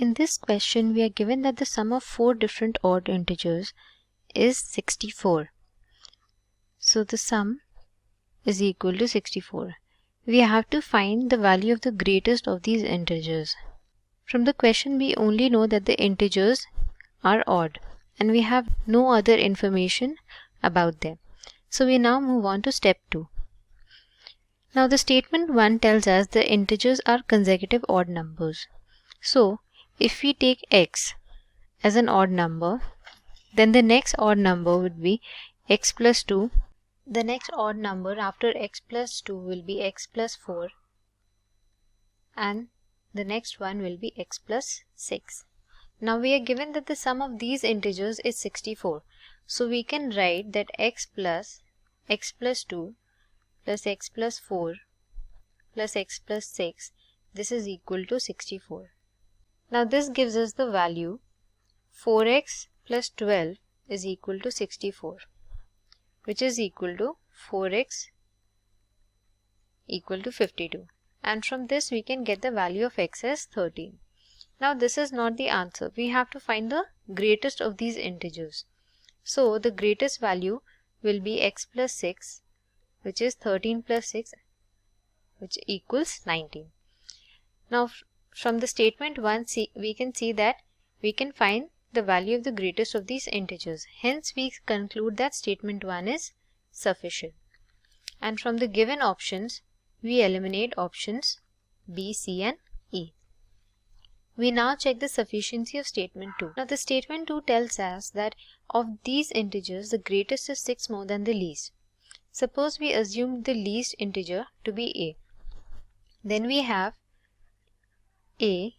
In this question, we are given that the sum of 4 different odd integers is 64. So the sum is equal to 64. We have to find the value of the greatest of these integers. From the question, we only know that the integers are odd and we have no other information about them. So we now move on to step 2. Now the statement 1 tells us the integers are consecutive odd numbers. So if we take x as an odd number, then the next odd number would be x plus 2. The next odd number after x plus 2 will be x plus 4, and the next one will be x plus 6. Now we are given that the sum of these integers is 64. So we can write that x plus 2 plus x plus 4 plus x plus 6, this is equal to 64. Now this gives us the value 4x plus 12 is equal to 64, which is equal to 4x equal to 52. And from this we can get the value of x as 13. Now this is not the answer. We have to find the greatest of these integers. So the greatest value will be x plus 6, which is 13 plus 6, which equals 19. Now from the statement 1, we can see that we can find the value of the greatest of these integers. Hence we conclude that statement 1 is sufficient. And from the given options, we eliminate options B, C and E. We now check the sufficiency of statement 2. Now the statement 2 tells us that of these integers, the greatest is 6 more than the least. Suppose we assume the least integer to be a. Then we have a,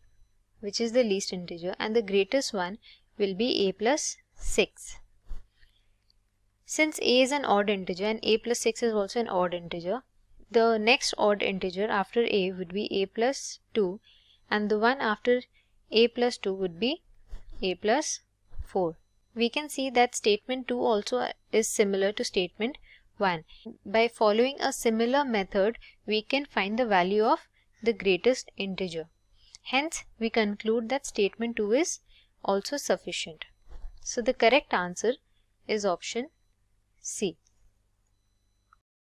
which is the least integer, and the greatest one will be a plus 6. Since a is an odd integer and a plus 6 is also an odd integer, the next odd integer after a would be a plus 2, and the one after a plus 2 would be a plus 4. We can see that statement 2 also is similar to statement 1. By following a similar method, we can find the value of the greatest integer. Hence, we conclude that statement 2 is also sufficient. So the correct answer is option C.